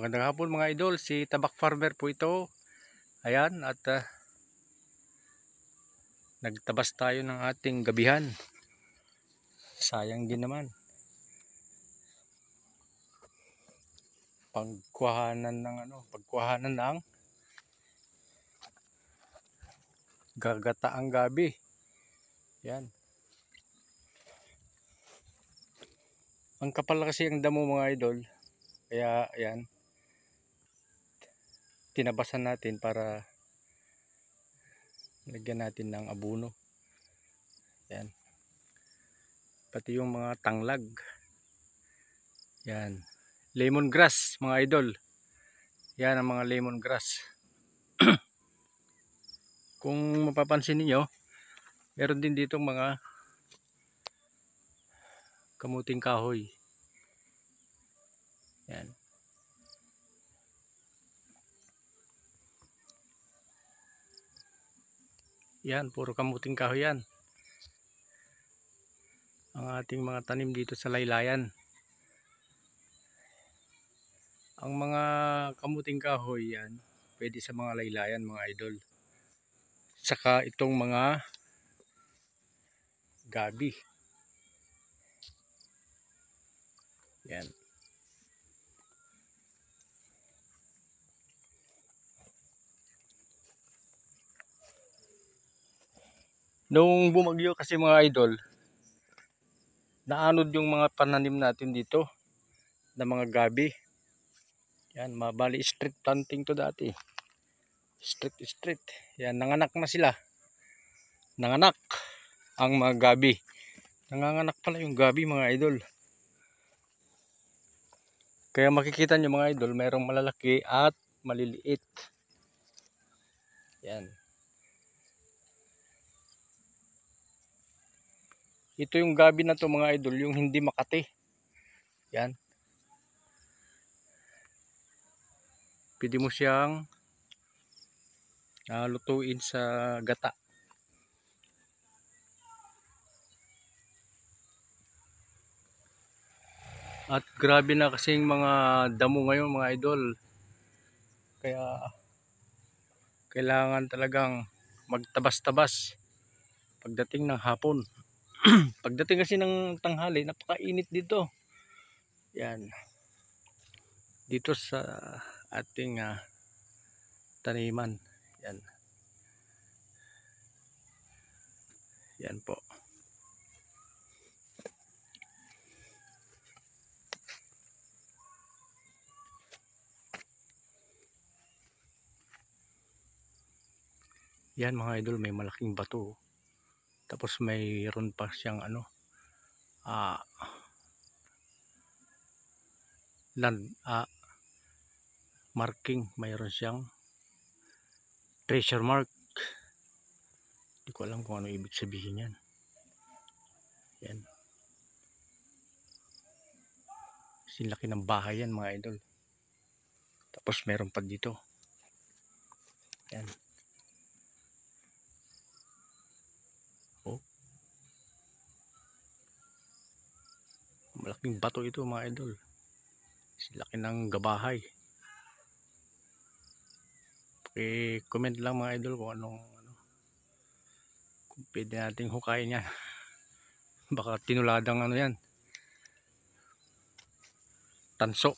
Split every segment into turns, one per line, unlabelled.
Magandang hapon mga idol, si Tabak Farmer po ito. Ayan, at nagtabas tayo ng ating gabihan. Sayang din naman. Pagkuhanan ng gagataang gabi. Yan. Ang kapal kasi ang damo mga idol. Kaya ayan, tinabasan natin para lagyan natin ng abono. Yan. Pati yung mga tanglag. Yan. Lemongrass mga idol. Yan ang mga lemongrass. Kung mapapansin niyo, meron din dito mga kamuting kahoy. Yan. Yan, puro kamuting kahoy yan. Ang ating mga tanim dito sa laylayan. Ang mga kamuting kahoy yan, pwede sa mga laylayan mga idol. Saka itong mga gabi. Yan. Nung bumagyo kasi mga idol, naanod yung mga pananim natin dito na mga gabi. Yan, mabali street planting to dati. Street. Yan, nanganak na sila. Nanganak ang mga gabi. Nanganganak pala yung gabi mga idol. Kaya makikita nyo mga idol, mayroong malalaki at maliliit. Yan. Ito yung gabi na to mga idol, yung hindi makati. Yan. Pwede mo siyang lutuin sa gata. At grabe na kasing mga damo ngayon mga idol. Kaya kailangan talagang magtabas-tabas pagdating ng hapon. Pagdating kasi ng tanghali, napakainit dito. Yan. Dito sa ating taniman. Yan. Yan po. Yan mga idol, may malaking bato. Tapos mayroon pa siyang land marking, mayroon siyang treasure mark. Hindi ko alam kung ano ibig sabihin yan. Yan. Sinlaki ng bahay yan mga idol. Tapos meron pa dito. Yan. Oh. Malaking bato ito mga idol. Sinlaki ng gabahay. Comment lang mga idol kung kung pwede nating hukayin yan. Baka tinuladang yan. Tanso.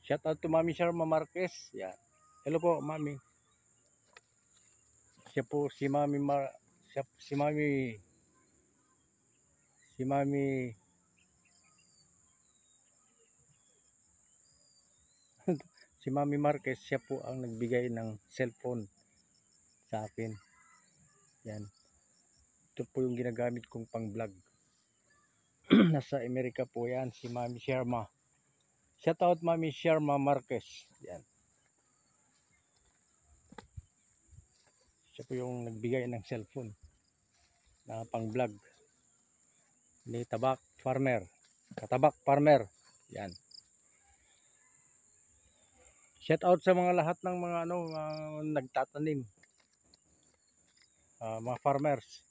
Shout out to Mami Sharma Marquez. Yan. Hello po Mami. Siya po si Mami si Mami Marquez, siya po ang nagbigay ng cellphone sa akin. Yan. Ito po yung ginagamit kong pang vlog. Nasa Amerika po yan, si Mami Sharma. Shout out Mami Sharma Marquez. Yan. Siya po yung nagbigay ng cellphone na pang vlog ni Tabak Farmer. Katabak Farmer. Yan. Shout out sa mga lahat ng mga nagtatanim. Mga farmers.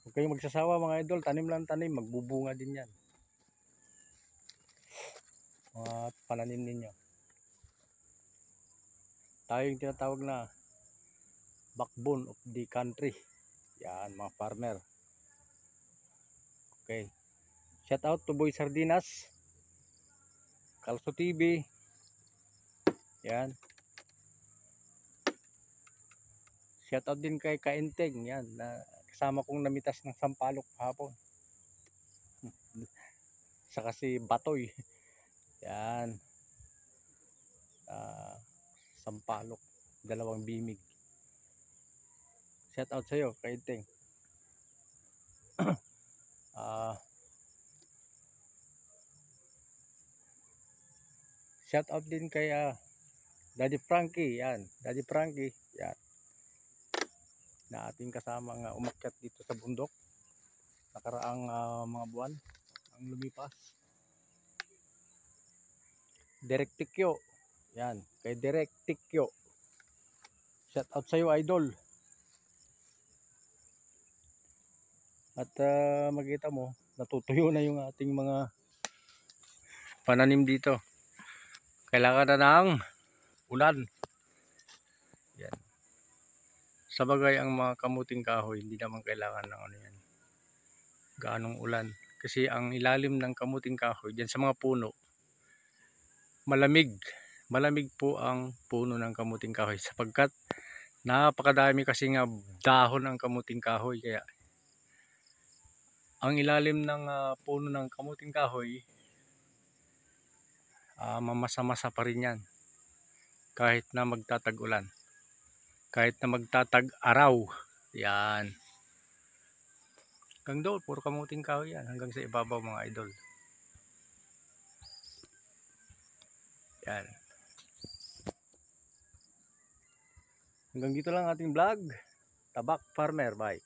Huwag kayong magsasawa mga idol, tanim lang tanim, magbubunga din yan. Mga pananim ninyo. Tayo yung tinatawag na backbone of the country. Yan mga farmer. Okay. Shout out to Boy Sardinas, Kalso TV. Yan. Shout out din kay Kainteng. Yan. Na kasama kong namitas ng sampalok hapon. Saka si Batoy. Yan. Sampalok. Dalawang bimig. Shout out sa'yo, Kainteng. Shout out din kay Daddy Frankie. Yan. Daddy Frankie. Yan. Na ating kasamang umakyat dito sa bundok nakaraang mga buwan ang lumipas. Direk Tikyo. Yan, kay Direk Tikyo. Shout out sa iyo, idol. At makita mo, natutuyo na yung ating mga pananim dito. Kailangan na ng ulan. Yan. Sa bagay ang mga kamuting kahoy, hindi naman kailangan ng ano yan, gaanong ulan. Kasi ang ilalim ng kamuting kahoy, dyan sa mga puno, malamig. Malamig po ang puno ng kamuting kahoy sapagkat napakadami kasi nga dahon ang kamuting kahoy. Kaya ang ilalim ng puno ng kamuting kahoy, mamasa-masa pa rin yan. Kahit na magtatag-ulan. Kahit na magtatag-araw. Yan. Hanggang doon, puro kamuting kahoy yan. Hanggang sa ibabaw mga idol. Yan. Hanggang dito lang ating vlog. Tabak Farmer. Bye.